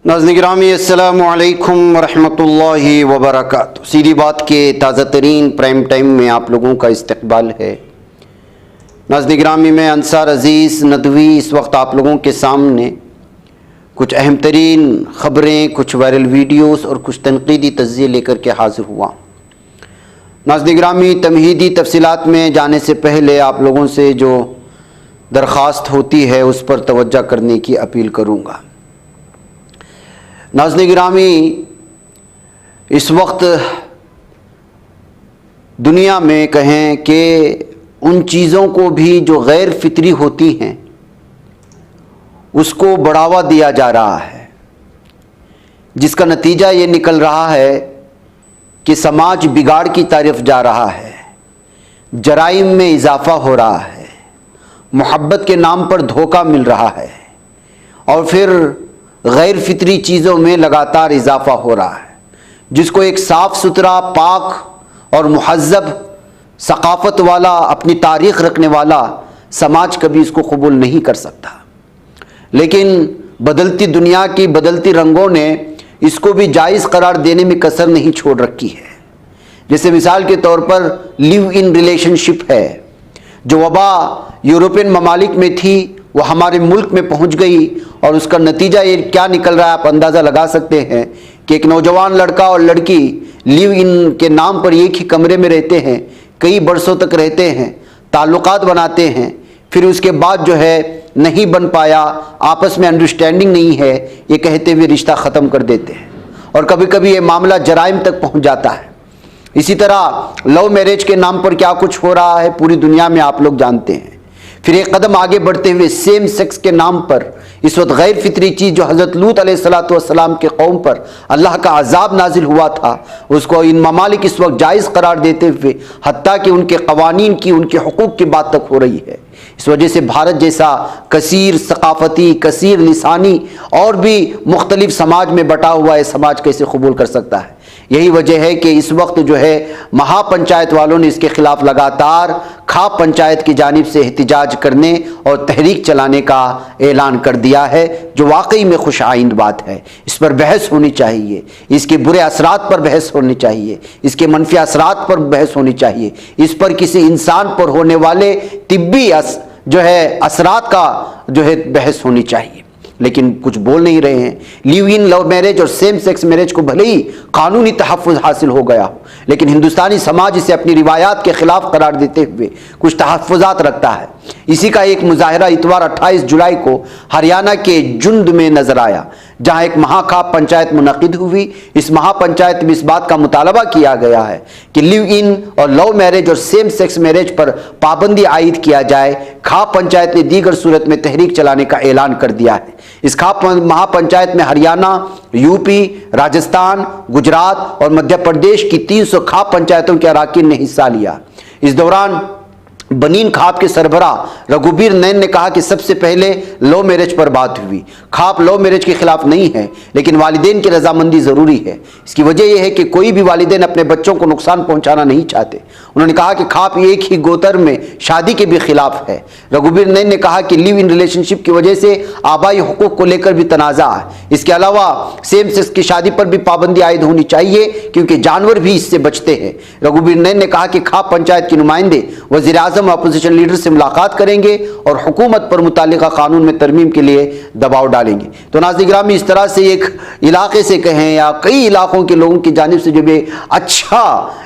नाज़रीन गिरामी अस्सलामु अलैकुम वरहमतुल्लाहि वबरकातुहू। सीधी बात के ताज़ा तरीन प्राइम टाइम में आप लोगों का इस्तकबाल है। नाज़रीन गिरामी मैं अंसार अज़ीज़ नदवी इस वक्त आप लोगों के सामने कुछ अहम तरीन ख़बरें, कुछ वायरल वीडियोस और कुछ तनक़ीदी तज़्ज़िये लेकर के हाज़िर हुआ। नाज़रीन गिरामी तमहीदी तफसीलात में जाने से पहले आप लोगों से जो दरख्वास्त होती है उस पर तवज्जो करने की अपील करूँगा। नाज़रीन गिरामी इस वक्त दुनिया में कहें कि उन चीज़ों को भी जो गैर फितरी होती हैं उसको बढ़ावा दिया जा रहा है, जिसका नतीजा ये निकल रहा है कि समाज बिगाड़ की तरफ जा रहा है, जराइम में इजाफ़ा हो रहा है, मोहब्बत के नाम पर धोखा मिल रहा है और फिर गैर फितरी चीज़ों में लगातार इजाफ़ा हो रहा है, जिसको एक साफ़ सुथरा पाक और मुहज़्ज़ब सक़ाफ़त वाला, अपनी तारीख़ रखने वाला समाज कभी इसको कबूल नहीं कर सकता। लेकिन बदलती दुनिया की बदलती रंगों ने इसको भी जायज़ करार देने में कसर नहीं छोड़ रखी है। जैसे मिसाल के तौर पर लिव इन रिलेशनशिप है, जो वबा यूरोपियन ममालिक में थी वो हमारे मुल्क में पहुंच गई और उसका नतीजा ये क्या निकल रहा है आप अंदाज़ा लगा सकते हैं कि एक नौजवान लड़का और लड़की लिव इन के नाम पर एक ही कमरे में रहते हैं, कई बरसों तक रहते हैं, ताल्लुकात बनाते हैं, फिर उसके बाद जो है नहीं बन पाया, आपस में अंडरस्टैंडिंग नहीं है, ये कहते हुए रिश्ता ख़त्म कर देते हैं और कभी कभी ये मामला जराइम तक पहुंच जाता है। इसी तरह लव मैरिज के नाम पर क्या कुछ हो रहा है पूरी दुनिया में आप लोग जानते हैं। फिर एक कदम आगे बढ़ते हुए सेम सेक्स के नाम पर इस वक्त गैर फितरी चीज़ जो हज़रत लूत अलैहिस्सलातु वस्सलाम के कौम पर अल्लाह का अजाब नाजिल हुआ था, उसको इन ममालिक इस वक्त जायज़ करार देते हुए हत्ता कि उनके कवानीन की, उनके हुकूक की बात तक हो रही है। इस वजह से भारत जैसा कसीर सकाफ़ती, कसीर लिसानी और भी मुख्तलिफ समाज में बटा हुआ है समाज कैसे कबूल कर सकता है। यही वजह है कि इस वक्त जो है महापंचायत वालों ने इसके खिलाफ लगातार खाप पंचायत की जानिब से एहतिजाज करने और तहरीक चलाने का ऐलान कर दिया है, जो वाकई में खुश आइंद बात है। इस पर बहस होनी चाहिए, इसके बुरे असरात पर बहस होनी चाहिए, इसके मनफी असरात पर बहस होनी चाहिए, इस पर किसी इंसान पर होने वाले तिब्बी जो है असरात का जो है बहस होनी चाहिए। लेकिन कुछ बोल नहीं रहे हैं। लिव इन लव मैरिज और सेम सेक्स मैरिज को भले ही कानूनी तहफ़्फ़ुज़ हासिल हो गया हो, लेकिन हिंदुस्तानी समाज इसे अपनी रिवायात के ख़िलाफ़ करार देते हुए कुछ तहफ़्फ़ुज़ात रखता है। इसी का एक मुज़ाहरा इतवार 28 जुलाई को हरियाणा के जुंद में नज़र आया, जहाँ एक महाखाप पंचायत मुनक़िद हुई। इस महापंचायत में इस बात का मुतालबा किया गया है कि लिव इन और लव मैरिज और सेम सेक्स मैरिज पर पाबंदी आयद किया जाए। खाप पंचायत ने दीगर सूरत में तहरीक चलाने का ऐलान कर दिया है। इस खाप महापंचायत में हरियाणा, यूपी, राजस्थान, गुजरात और मध्य प्रदेश की 300 खाप पंचायतों के अराकीन ने हिस्सा लिया। इस दौरान बनीन खाप के सरबरा रघुबीर नैन ने कहा कि सबसे पहले लव मैरिज पर बात हुई। खाप लव मैरिज के खिलाफ नहीं है, लेकिन वालिदैन की रजामंदी ज़रूरी है। इसकी वजह यह है कि कोई भी वालिदैन अपने बच्चों को नुकसान पहुंचाना नहीं चाहते। उन्होंने कहा कि खाप एक ही गोतर में शादी के भी खिलाफ है। रघुबीर नैन ने कहा कि लिव इन रिलेशनशिप की वजह से आबाई हुकूक को लेकर भी तनाज़ा है। इसके अलावा सेम सेक्स की शादी पर भी पाबंदी आयद होनी चाहिए, क्योंकि जानवर भी इससे बचते हैं। रघुबीर नैन ने कहा कि खाप पंचायत के नुमाइंदे वज़ीर-ए-आज़म अपोजिशन लीडर से मुलाकात करेंगे और हुकूमत पर मुतालिका कानून में तरमीम के लिए दबाव डालेंगे। तो नाज़रीन गिरामी इस तरह से एक इलाके से कहें या कई इलाकों के लोगों की जानिब से जब अच्छा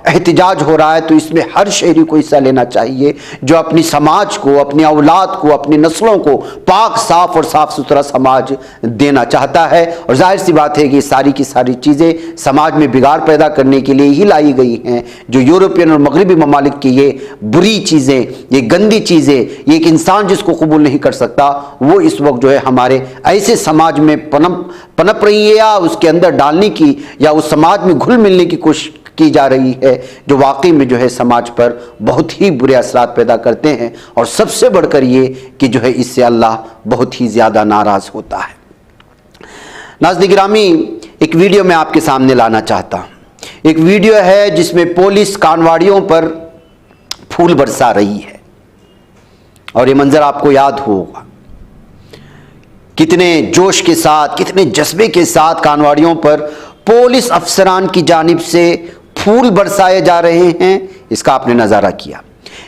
एहतिजाज हो रहा है तो इसमें हर शहरी को हिस्सा लेना चाहिए, जो अपनी समाज को, अपनी औलाद को, अपनी नस्लों को पाक साफ और साफ सुथरा समाज देना चाहता है। और जाहिर सी बात है कि सारी की सारी चीज़ें समाज में बिगाड़ पैदा करने के लिए ही लाई गई हैं। जो यूरोपियन और मगरबी ममालिक की ये बुरी चीज़ें, ये गंदी चीज़ें, ये एक इंसान जिसको कबूल नहीं कर सकता, वो इस वक्त जो है हमारे ऐसे समाज में पनप रही है या उसके अंदर डालने की या उस समाज में घुल मिलने की कोशिश की जा रही है, जो वाकई में जो है समाज पर बहुत ही बुरे असरात पैदा करते हैं। और सबसे बढ़कर ये कि जो है इससे अल्लाह बहुत ही ज़्यादा नाराज़ होता है। नाज़रीन गिरामी एक वीडियो मैं आपके सामने लाना चाहता हूँ। एक वीडियो है जिसमें पुलिस कानवाड़ियों पर फूल बरसा रही है और ये मंजर आपको याद होगा। कितने जोश के साथ, कितने जज्बे के साथ कानवाड़ियों पर पुलिस अफसरान की जानिब से फूल बरसाए जा रहे हैं, इसका आपने नज़ारा किया।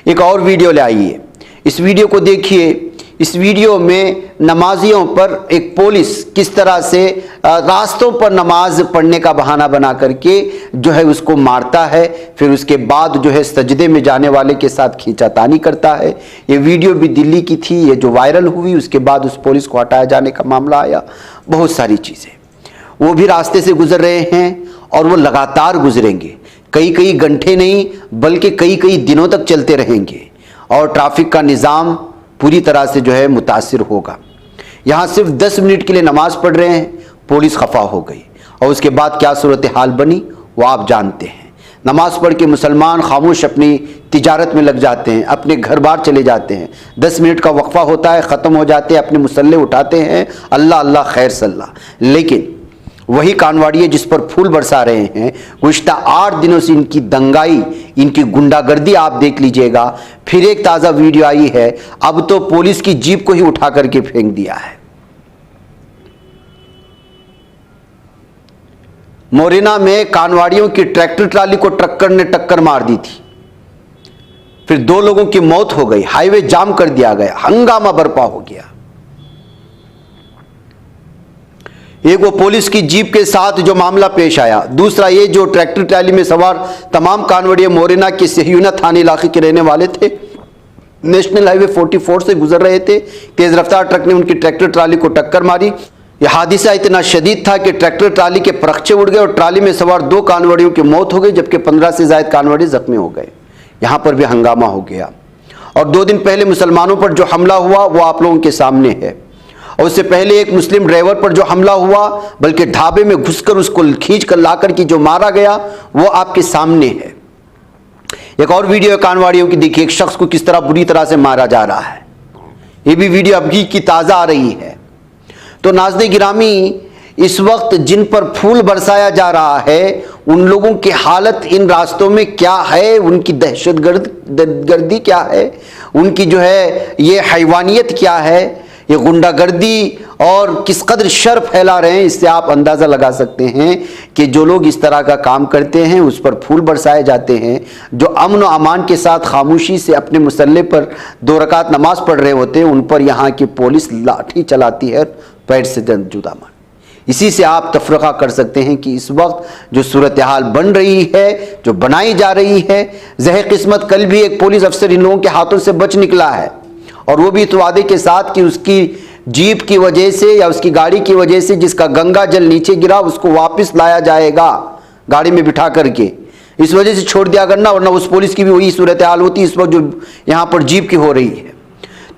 एक और वीडियो ले आइए, इस वीडियो को देखिए। इस वीडियो में नमाजियों पर एक पुलिस किस तरह से रास्तों पर नमाज पढ़ने का बहाना बना करके जो है उसको मारता है, फिर उसके बाद जो है सजदे में जाने वाले के साथ खींचातानी करता है। ये वीडियो भी दिल्ली की थी, ये जो वायरल हुई, उसके बाद उस पुलिस को हटाया जाने का मामला आया। बहुत सारी चीज़ें, वो भी रास्ते से गुजर रहे हैं और वो लगातार गुजरेंगे, कई कई घंटे नहीं बल्कि कई कई दिनों तक चलते रहेंगे और ट्रैफिक का निज़ाम पूरी तरह से जो है मुतासिर होगा। यहाँ सिर्फ 10 मिनट के लिए नमाज पढ़ रहे हैं, पुलिस खफा हो गई और उसके बाद क्या सूरत हाल बनी वो आप जानते हैं। नमाज पढ़ के मुसलमान खामोश अपनी तिजारत में लग जाते हैं, अपने घर बार चले जाते हैं। 10 मिनट का वक्फा होता है, ख़त्म हो जाते हैं, अपने मुसल्ले उठाते हैं, अल्लाह अल्लाह खैर सल्लाह। लेकिन वही कानवाड़िए जिस पर फूल बरसा रहे हैं, गुज़िश्ता 8 दिनों से इनकी दंगाई, इनकी गुंडागर्दी आप देख लीजिएगा। फिर एक ताज़ा वीडियो आई है, अब तो पुलिस की जीप को ही उठा करके फेंक दिया है। मोरेना में कानवाड़ियों की ट्रैक्टर ट्राली को ट्रक्कर ने टक्कर मार दी थी, फिर 2 लोगों की मौत हो गई, हाईवे जाम कर दिया गया, हंगामा बर्पा हो गया। एक वो पुलिस की जीप के साथ जो मामला पेश आया, दूसरा ये जो ट्रैक्टर ट्राली में सवार तमाम कानवड़िए मोरेना के सहियुना थाने इलाके के रहने वाले थे, नेशनल हाईवे 44 से गुजर रहे थे। तेज रफ्तार ट्रक ने उनकी ट्रैक्टर ट्राली को टक्कर मारी। यह हादसा इतना शदीद था कि ट्रैक्टर ट्राली के परखचे उड़ गए और ट्राली में सवार 2 कानवड़ियों की मौत हो गई, जबकि 15 से ज्यादा कानवड़ी जख्मी हो गए। यहाँ पर भी हंगामा हो गया। और 2 दिन पहले मुसलमानों पर जो हमला हुआ वो आप लोगों के सामने है, और उससे पहले एक मुस्लिम ड्राइवर पर जो हमला हुआ, बल्कि ढाबे में घुसकर उसको खींच कर लाकर के जो मारा गया, वो आपके सामने है। एक और वीडियो कानवाड़ियों की देखिए, एक शख्स को किस तरह बुरी तरह से मारा जा रहा है। ये भी वीडियो अभी की ताज़ा आ रही है। तो नाज़रीन गिरामी, इस वक्त जिन पर फूल बरसाया जा रहा है, उन लोगों की हालत इन रास्तों में क्या है, उनकी दहशतगर्दी क्या है, उनकी जो है ये हैवानियत क्या है, ये गुंडागर्दी और किस कदर शर फैला रहे हैं, इससे आप अंदाज़ा लगा सकते हैं कि जो लोग इस तरह का काम करते हैं उस पर फूल बरसाए जाते हैं। जो अमन व अमान के साथ खामोशी से अपने मुसल्ले पर 2 रकात नमाज पढ़ रहे होते हैं, उन पर यहाँ की पुलिस लाठी चलाती है, पैर से जुदा मान। इसी से आप तफरक़ा कर सकते हैं कि इस वक्त जो सूरत हाल बन रही है, जो बनाई जा रही है, ज़ह किस्मत कल भी एक पुलिस अफसर इन लोगों के हाथों से बच निकला है, और वो भी इस वादे के साथ कि उसकी जीप की वजह से या उसकी गाड़ी की वजह से जिसका गंगा जल नीचे गिरा उसको वापस लाया जाएगा गाड़ी में बिठा करके। इस वजह से छोड़ दिया करना, वरना उस पुलिस की भी वही सूरत हाल होती इस वक्त जो यहाँ पर जीप की हो रही है।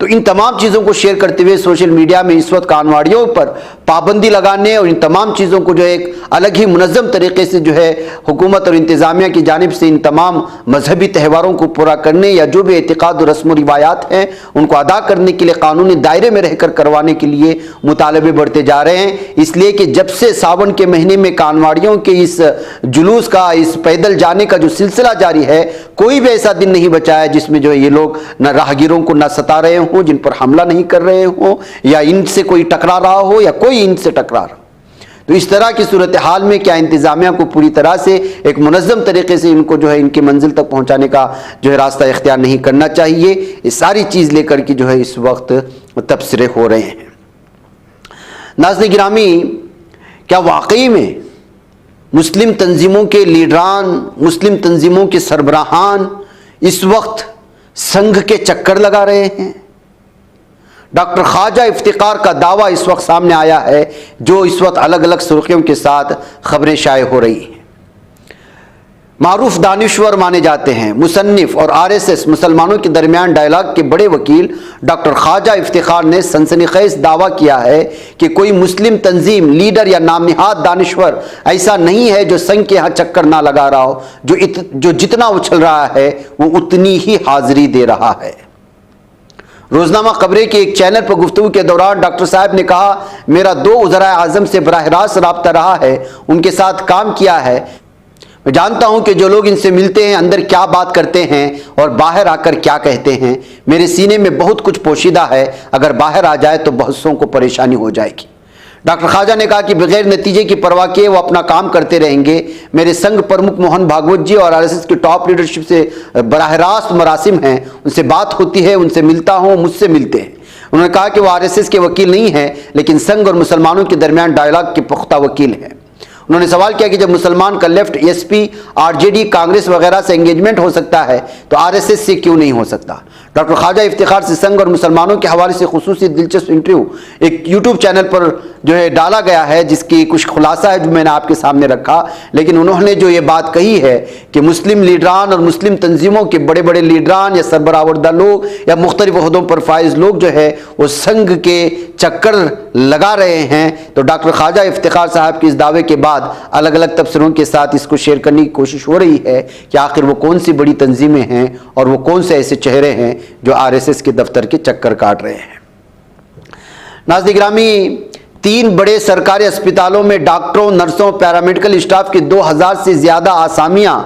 तो इन तमाम चीज़ों को शेयर करते हुए सोशल मीडिया में इस वक्त कानवाड़ियों पर पाबंदी लगाने और इन तमाम चीज़ों को जो है एक अलग ही मुनज़्ज़म तरीके से जो है हुकूमत और इंतज़ामिया की जानिब से इन तमाम मजहबी त्यौहारों को पूरा करने या जो भी एतिक़ाद और रस्म व रिवायात हैं उनको अदा करने के लिए कानूनी दायरे में रहकर करवाने के लिए मुतालबे बढ़ते जा रहे हैं। इसलिए कि जब से सावन के महीने में कानवाड़ियों के इस जुलूस का, इस पैदल जाने का जो सिलसिला जारी है, कोई भी ऐसा दिन नहीं बचा है जिसमें जो है ये लोग न राहगीरों को न सता रहे हों, जिन पर हमला नहीं कर रहे हों, या इनसे कोई टकरा रहा हो या कोई इनसे टकरा रहा। तो इस तरह की सूरत हाल में क्या इंतजामिया को पूरी तरह से एक मुनज़्ज़म तरीके से इनको जो है इनकी मंजिल तक पहुंचाने का जो है रास्ता इख्तियार नहीं करना चाहिए। ये सारी चीज़ लेकर के जो है इस वक्त तबसरे हो रहे हैं। नाज़रीन गिरामी, क्या वाकई में मुस्लिम तंजीमों के लीडरान, मुस्लिम तंजीमों के सरबराहान इस वक्त संघ के चक्कर लगा रहे हैं? डॉक्टर ख्वाजा इफ्तिकार का दावा इस वक्त सामने आया है, जो इस वक्त अलग अलग सुर्खियों के साथ खबरें शाये हो रही हैं। मारूफ दानिश्वर माने जाते हैं, मुसन्निफ और RSS मुसलमानों के दरमियान डायलॉग के बड़े वकील डॉक्टर ख्वाजा इफ्तिकार ने सनसनीखेज दावा किया है कि कोई मुस्लिम तंजीम, लीडर या नामनिहाद दानिश्वर ऐसा नहीं है जो संघ के यहाँ चक्कर ना लगा रहा हो। जो जितना उछल रहा है वो उतनी ही हाजिरी दे रहा है। रोजनामा खबरें के एक चैनल पर गुफ्तगू के दौरान डॉक्टर साहब ने कहा, मेरा 2 उज़राए आज़म से बराह रास्त राब्ता रहा है, उनके साथ काम किया है। मैं जानता हूं कि जो लोग इनसे मिलते हैं अंदर क्या बात करते हैं और बाहर आकर क्या कहते हैं। मेरे सीने में बहुत कुछ पोशीदा है, अगर बाहर आ जाए तो बहुत सौ को परेशानी हो जाएगी। डॉक्टर ख्वाजा ने कहा कि बगैर नतीजे की परवाह किए वो अपना काम करते रहेंगे। मेरे संघ प्रमुख मोहन भागवत जी और आरएसएस की टॉप लीडरशिप से बराह रास्त मरासिम हैं, उनसे बात होती है, उनसे मिलता हूं, मुझसे मिलते हैं। उन्होंने कहा कि वो आरएसएस के वकील नहीं है, लेकिन संघ और मुसलमानों के दरमियान डायलॉग के पुख्ता वकील हैं। उन्होंने सवाल किया कि जब मुसलमान का लेफ्ट, एसपी, आरजेडी, कांग्रेस वगैरह से एंगेजमेंट हो सकता है तो आरएसएस से क्यों नहीं हो सकता। डॉक्टर ख्वाजा इफ्तिखार से संघ और मुसलमानों के हवाले से खुसूसी दिलचस्प इंटरव्यू एक यूट्यूब चैनल पर जो है डाला गया है, जिसकी कुछ खुलासा है जो मैंने आपके सामने रखा। लेकिन उन्होंने जो ये बात कही है कि मुस्लिम लीडरान और मुस्लिम तंजीमों के बड़े बड़े लीडरान या सरबरावर्दा लोग या मुख्तलिफ ओहदों पर फाइज लोग जो है वो संघ के चक्कर लगा रहे हैं, तो डॉक्टर ख्वाजा इफ्तिखार साहब के इस दावे के बाद अलग अलग तबसरों के साथ इसको शेयर करने की कोशिश हो रही है कि आखिर वो कौन सी बड़ी तंजीमें हैं और वो कौन से ऐसे चेहरे हैं जो आरएसएस के दफ्तर के चक्कर काट रहे हैं। नाज़रीन गिरामी, 3 बड़े सरकारी अस्पतालों में डॉक्टरों, नर्सों, पैरामेडिकल स्टाफ की 2000 से ज्यादा आसामियां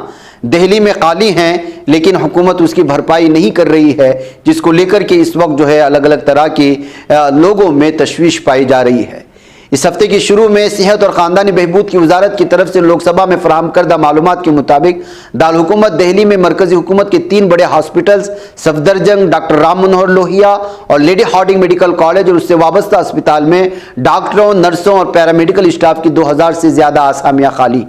दिल्ली में खाली हैं, लेकिन हुकूमत उसकी भरपाई नहीं कर रही है, जिसको लेकर के इस वक्त जो है अलग अलग तरह की लोगों में तशवीश पाई जा रही है। इस हफ्ते की शुरू में सेहत और ख़ानदानी बहबूद की वजारत की तरफ से लोकसभा में फराहम करदा मालूमात के मुताबिक दारुल हुकूमत दिल्ली में मरकजी हुकूमत के 3 बड़े हॉस्पिटल्स सफदरजंग, डॉक्टर राम मनोहर लोहिया और लेडी हार्डिंग मेडिकल कॉलेज और उससे वाबस्ता अस्पताल में डॉक्टरों, नर्सों और पैरामेडिकल स्टाफ की 2000 से ज्यादा आसामियां खाली।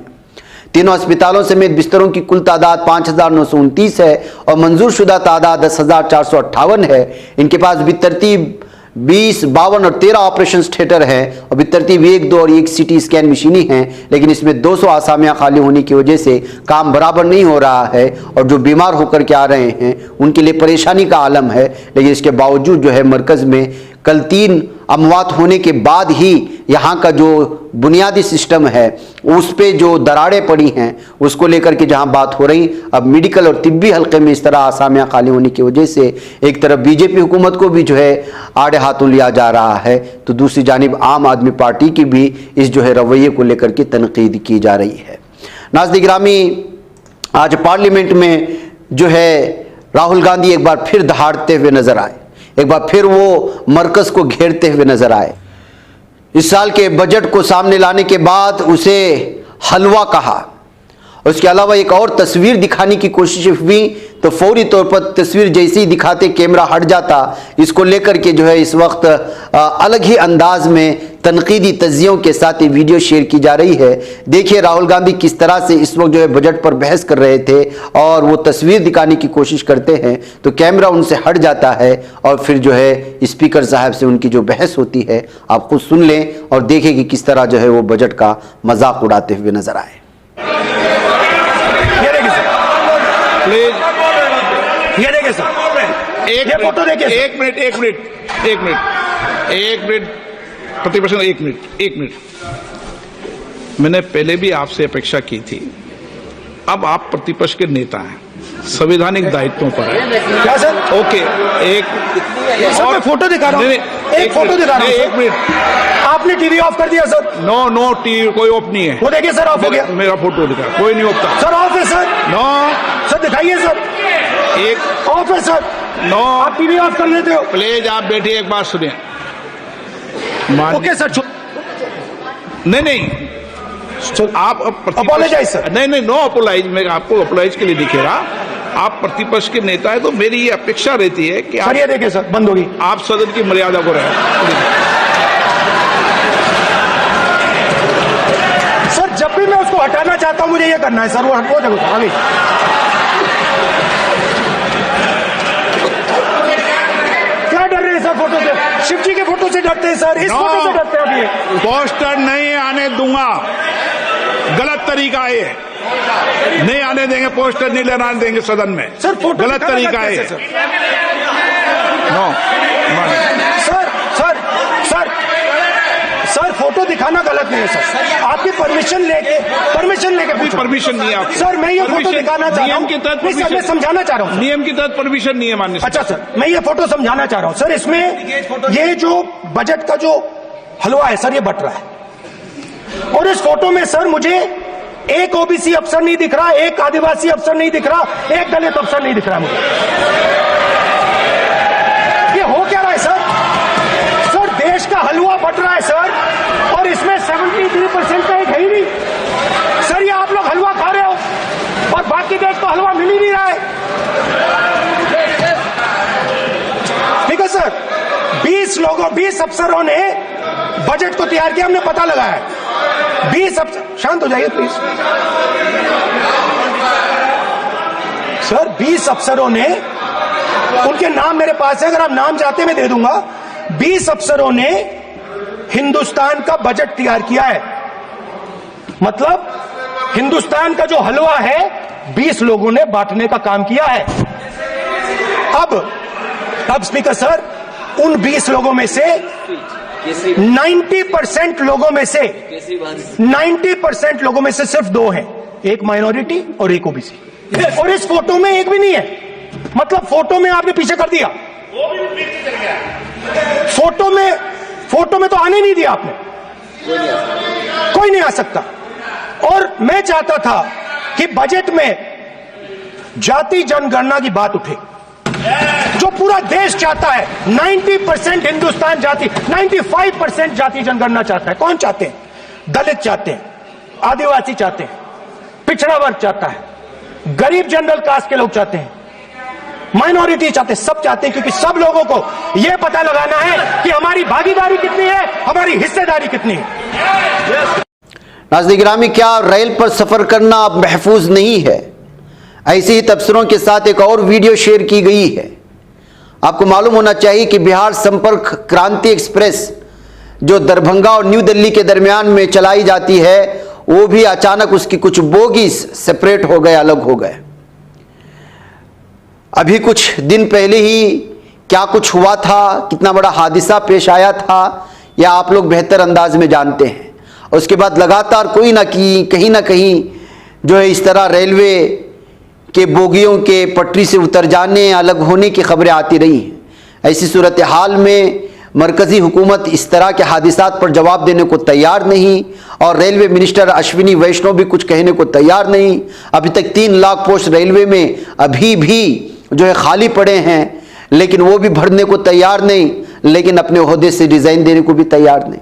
तीनों अस्पतालों समेत बिस्तरों की कुल तादाद 5929 है और मंजूर शुदा तादाद 10,458 है। इनके पास बितरतीब 20, 52 और 13 ऑपरेशन थिएटर हैं और बितरतीब 1, 2 और 1 सीटी स्कैन मशीनें हैं, लेकिन इसमें 200 आसामियां खाली होने की वजह से काम बराबर नहीं हो रहा है और जो बीमार होकर के आ रहे हैं उनके लिए परेशानी का आलम है। लेकिन इसके बावजूद जो है मरकज़ में कल 3 अमवात होने के बाद ही यहाँ का जो बुनियादी सिस्टम है उस पे जो दरारें पड़ी हैं उसको लेकर के जहाँ बात हो रही, अब मेडिकल और तिब्बी हल्के में इस तरह आसामियाँ खाली होने की वजह से एक तरफ बीजेपी हुकूमत को भी जो है आड़े हाथों लिया जा रहा है, तो दूसरी जानिब आम आदमी पार्टी की भी इस जो है रवैये को लेकर के तनकीद की जा रही है। नाज़रीन गिरामी, आज पार्लियामेंट में जो है राहुल गांधी एक बार फिर दहाड़ते हुए नजर आए, एक बार फिर वो मरकज को घेरते हुए नजर आए। इस साल के बजट को सामने लाने के बाद उसे हलवा कहा। उसके अलावा एक और तस्वीर दिखाने की कोशिश हुई तो फौरी तौर पर तस्वीर जैसे ही दिखाते कैमरा हट जाता। इसको लेकर के जो है इस वक्त अलग ही अंदाज में तनकीदी तज्जियों के साथ ये वीडियो शेयर की जा रही है। देखिए राहुल गांधी किस तरह से इस वक्त जो है बजट पर बहस कर रहे थे और वो तस्वीर दिखाने की कोशिश करते हैं तो कैमरा उनसे हट जाता है और फिर जो है स्पीकर साहब से उनकी जो बहस होती है आप खुद सुन लें और देखें कि किस तरह जो है वो बजट का मजाक उड़ाते हुए नजर आए। ये देखिए सर, एक फोटो देखिए। एक मिनट प्रतिपक्ष, एक मिनट। मैंने पहले भी आपसे अपेक्षा की थी, अब आप प्रतिपक्ष के नेता हैं, संवैधानिक दायित्वों पर है। क्या सर? ओके, और फोटो दिखा रहा हूं, एक फोटो दिखा रहा हूं। एक मिनट, आपने टीवी ऑफ कर दिया सर? नो टीवी कोई ऑफ नहीं है। वो देखिए सर, ऑफ हो गया। मेरा फोटो दिखा, कोई नहीं ऑफ था सर। ऑफ है सर? नो सर दिखाइए सर, एक ऑफ है सर। नो, आप टीवी ऑफ कर लेते हो? प्लीज आप बैठिए, एक बात सुनिए। Okay sir. नहीं आप अपोलोजाइज सर। नहीं, नो अपोलाइज। मैं आपको अपोलाइज के लिए दिखे रहा। आप प्रतिपक्ष के नेता है तो मेरी ये अपेक्षा रहती है कि सर ये देखिए सर, बंद होगी। आप सदन की मर्यादा को रहे। सर जब भी मैं उसको हटाना चाहता हूं मुझे ये करना है सर, वो हटो देखो आगे। क्या डर रहे हैं सर फोटो से? शिव जी के फोटो से डरते हैं सर, इस फोटो से डरते हैं अभी। पोस्टर नहीं आने दूंगा, गलत तरीका है, नहीं आने देंगे, पोस्टर नहीं लेना देंगे सदन में। सर फोटो गलत तरीका है। नो सर फोटो दिखाना गलत नहीं है सर। आपकी परमिशन लेके परमिशन नहीं है आपको। सर मैं ये फोटो दिखाना चाह रहा हूं, नियम के तहत मैं समझाना चाह रहा हूं। नियम के तहत परमिशन नहीं है माननीय। अच्छा सर, मैं ये फोटो समझाना चाह रहा हूं सर। इसमें ये जो बजट का जो हलवा है सर ये बट रहा है और इस फोटो में सर मुझे एक ओबीसी अफसर नहीं दिख रहा, एक आदिवासी अफसर नहीं दिख रहा, एक दलित अफसर नहीं दिख रहा मुझे। ये हो क्या रहा है सर? सर देश का हलवा बट रहा है सर, और इसमें 73% का एक है ही नहीं। सर ये आप लोग हलवा खा रहे हो और बाकी देश को हलवा मिल ही नहीं रहा है। ठीक है सर, 20 अफसरों ने बजट को तैयार किया, हमने पता लगाया है। 20 अफसर, शांत हो जाइए प्लीज सर। 20 अफसरों ने, उनके नाम मेरे पास है, अगर आप नाम चाहते मैं दे दूंगा। 20 अफसरों ने हिंदुस्तान का बजट तैयार किया है। मतलब हिंदुस्तान का जो हलवा है 20 लोगों ने बांटने का काम किया है। अब स्पीकर सर, उन 20 लोगों में से 90% लोगों में से 90% लोगों में से सिर्फ 2 हैं, एक माइनॉरिटी और एक ओबीसी। और इस फोटो में एक भी नहीं है। मतलब फोटो में आपने पीछे कर दिया, फोटो में तो आने नहीं दिया आपने, कोई नहीं आ सकता। और मैं चाहता था कि बजट में जाति जनगणना की बात उठे, जो पूरा देश चाहता है। 90% हिंदुस्तान जाति, 95% जाति जनगणना चाहता है। कौन चाहते हैं? दलित चाहते हैं, आदिवासी चाहते हैं, पिछड़ा वर्ग चाहता है, गरीब जनरल कास्ट के लोग चाहते हैं, माइनॉरिटी चाहते हैं, सब चाहते हैं, क्योंकि सब लोगों को यह पता लगाना है कि हमारी भागीदारी कितनी है, हमारी हिस्सेदारी कितनी है। नाज़रीन गिरामी, क्या रेल पर सफर करना अब महफूज नहीं है? ऐसे ही तबसरों के साथ एक और वीडियो शेयर की गई है। आपको मालूम होना चाहिए कि बिहार संपर्क क्रांति एक्सप्रेस जो दरभंगा और न्यू दिल्ली के दरमियान में चलाई जाती है, वो भी अचानक उसकी कुछ बोगीज सेपरेट हो गए, अलग हो गए। अभी कुछ दिन पहले ही क्या कुछ हुआ था, कितना बड़ा हादसा पेश आया था, या आप लोग बेहतर अंदाज में जानते हैं। उसके बाद लगातार कोई ना कहीं ना कहीं जो है इस तरह रेलवे के बोगियों के पटरी से उतर जाने, अलग होने की खबरें आती रही हैं। ऐसी सूरत हाल में मरकज़ी हुकूमत इस तरह के हादिसात पर जवाब देने को तैयार नहीं, और रेलवे मिनिस्टर अश्विनी वैष्णव भी कुछ कहने को तैयार नहीं। अभी तक 3 लाख पोस्ट रेलवे में अभी भी जो है खाली पड़े हैं, लेकिन वो भी भरने को तैयार नहीं, लेकिन अपने ओहदे से रिज़ाइन देने को भी तैयार नहीं।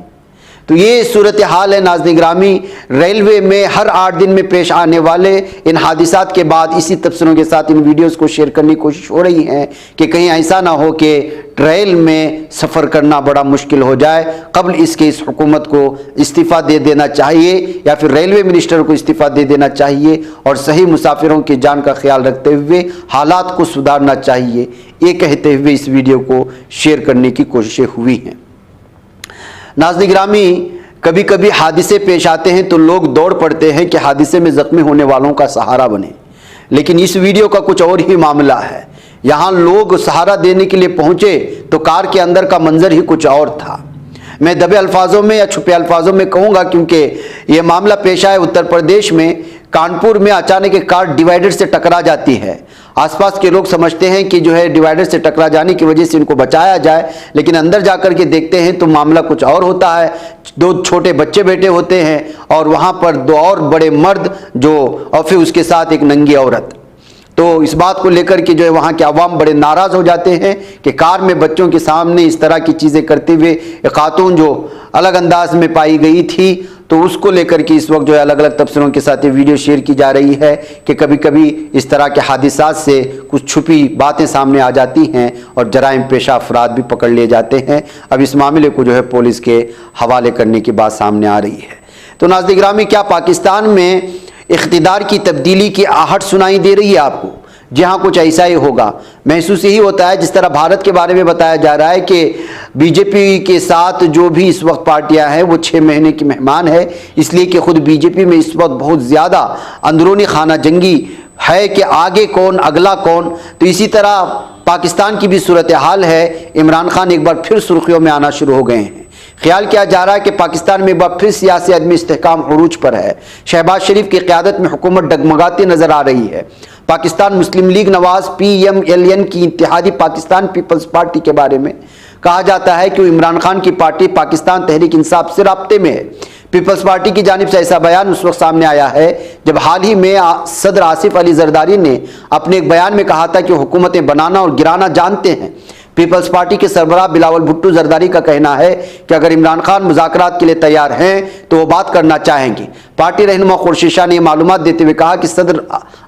तो ये सूरत हाल है नाज़रीन गिरामी। रेलवे में हर 8 दिन में पेश आने वाले इन हादिसात के बाद इसी तबसरों के साथ इन वीडियोस को शेयर करने की कोशिश हो रही है कि कहीं ऐसा ना हो कि ट्रेन में सफ़र करना बड़ा मुश्किल हो जाए। कबल इसके इस हुकूमत को इस्तीफ़ा दे देना चाहिए, या फिर रेलवे मिनिस्टर को इस्तीफ़ा दे देना चाहिए, और सही मुसाफिरों की जान का ख्याल रखते हुए हालात को सुधारना चाहिए। ये कहते हुए इस वीडियो को शेयर करने की कोशिशें हुई हैं। नाज़रीन गिरामी, कभी कभी हादिसे पेश आते हैं तो लोग दौड़ पड़ते हैं कि हादिसे में ज़ख्मी होने वालों का सहारा बने, लेकिन इस वीडियो का कुछ और ही मामला है। यहाँ लोग सहारा देने के लिए पहुँचे तो कार के अंदर का मंजर ही कुछ और था। मैं दबे अल्फाजों में या छुपे अल्फाजों में कहूँगा, क्योंकि ये मामला पेश आया उत्तर प्रदेश में। कानपुर में अचानक एक कार डिवाइडर से टकरा जाती है। आसपास के लोग समझते हैं कि जो है डिवाइडर से टकरा जाने की वजह से इनको बचाया जाए, लेकिन अंदर जाकर के देखते हैं तो मामला कुछ और होता है। 2 छोटे बच्चे बैठे होते हैं और वहाँ पर 2 और बड़े मर्द और फिर उसके साथ एक नंगी औरत। तो इस बात को लेकर के जो है वहाँ के अवाम बड़े नाराज़ हो जाते हैं कि कार में बच्चों के सामने इस तरह की चीज़ें करते हुए एक खातून जो अलग अंदाज में पाई गई थी, तो उसको लेकर के इस वक्त जो है अलग अलग तबसरों के साथ ये वीडियो शेयर की जा रही है कि कभी कभी इस तरह के हादिसात से कुछ छुपी बातें सामने आ जाती हैं और जराइम पेशा अफराद भी पकड़ लिए जाते हैं। अब इस मामले को जो है पुलिस के हवाले करने की बात सामने आ रही है। तो नाज़रीन गिरामी, क्या पाकिस्तान में इख्तिदार की तब्दीली की आहट सुनाई दे रही है आपको? जी हाँ, कुछ ऐसा ही होगा। महसूस यही होता है जिस तरह भारत के बारे में बताया जा रहा है कि बीजेपी के साथ जो भी इस वक्त पार्टियां हैं वो 6 महीने की मेहमान है, इसलिए कि खुद बीजेपी में इस वक्त बहुत ज़्यादा अंदरूनी खाना जंगी है कि आगे कौन अगला कौन। तो इसी तरह पाकिस्तान की भी सूरत हाल है। इमरान खान एक बार फिर सुर्खियों में आना शुरू हो गए हैं। ख्याल किया जा रहा है कि पाकिस्तान में एक बार फिर सियासी अदमी इस्तेहकाम उरूज पर है। शहबाज शरीफ की क़यादत में हुकूमत डगमगाती नजर आ रही है। पाकिस्तान मुस्लिम लीग नवाज PMLN की इत्तेहादी पाकिस्तान पीपल्स पार्टी के बारे में कहा जाता है कि इमरान खान की पार्टी पाकिस्तान तहरीक इंसाफ से राब्ते में है। पीपल्स पार्टी की जानिब से ऐसा बयान उस वक्त सामने आया है जब हाल ही में सदर आसिफ अली जरदारी ने अपने एक बयान में कहा था कि हुकूमतें बनाना और गिराना जानते हैं। पीपल्स पार्टी के सरबराह बिलावल भुट्टो जरदारी का कहना है कि अगर इमरान खान मुज़ाकरात के लिए तैयार हैं तो वो बात करना चाहेंगे। पार्टी रहनुमा खुर्शीद शाह ने यह मालूमात देते हुए कहा कि सदर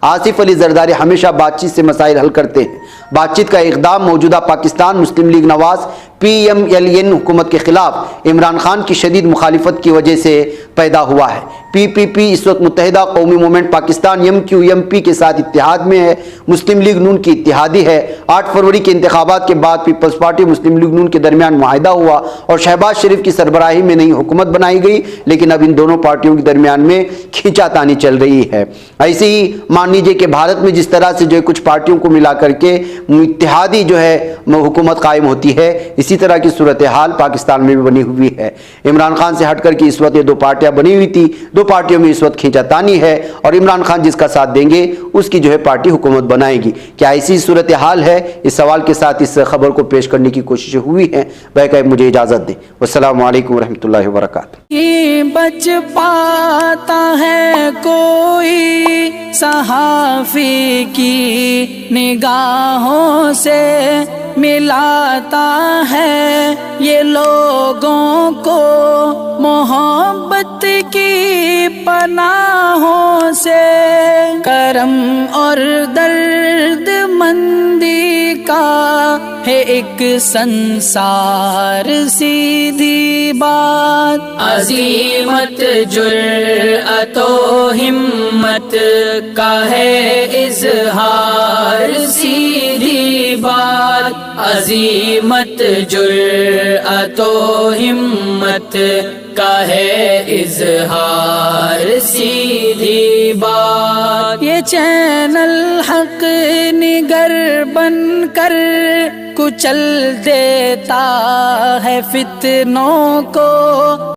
आसिफ अली जरदारी हमेशा बातचीत से मसाइल हल करते हैं। बातचीत का इक़दाम मौजूदा पाकिस्तान मुस्लिम लीग नवाज PMLN हुकूमत के खिलाफ इमरान खान की शदीद मुखालिफत की वजह से पैदा हुआ है। PPP इस वक्त मुत्तहिदा कौमी मूवमेंट पाकिस्तान MQMP के साथ इत्तेहाद में है। मुस्लिम लीग नून की इत्तेहादी है। 8 फरवरी के इंतखाबात के बाद पीपल्स पार्टी मुस्लिम लीग नून के दरमियान मुआहिदा हुआ और शहबाज शरीफ की सरबराही में नई हुकूमत बनाई गई, लेकिन अब इन दोनों पार्टियों के दरमियान में खींचातानी चल रही है। ऐसे ही मान लीजिए कि भारत में जिस तरह से जो है कुछ पार्टियों को मिला करके इत्तेहादी जो है हुकूमत कायम होती है, इसी तरह की सूरत हाल पाकिस्तान में भी बनी हुई है। इमरान खान से हटकर के इस वक्त ये 2 पार्टियां बनी हुई थी, 2 पार्टियों में इस वक्त खींचातानी है और इमरान खान जिसका साथ देंगे उसकी जो है पार्टी हुकूमत बनाएगी। क्या ऐसी सूरत हाल है? इस सवाल के साथ इस खबर को पेश करने की कोशिश हुई है। वह मुझे इजाजत दें। अस्सलामु अलैकुम रहमतुल्लाहि व बरकातहू। बच पाता है कोई सहाफी की निगाहों से, मिलाता है ये लोगों को मोहब्बत की पनाहों से। करम और दर्द मंदी का है एक संसार सीधी बात। अजीमत जुर्अतो हिम्मत का है इजहार सीधी बात। अजीमत जुर्अतो हिम्मत का है इजहार सीधी बात। ये चैनल हक निगर बनकर कुचल देता है फितनों को,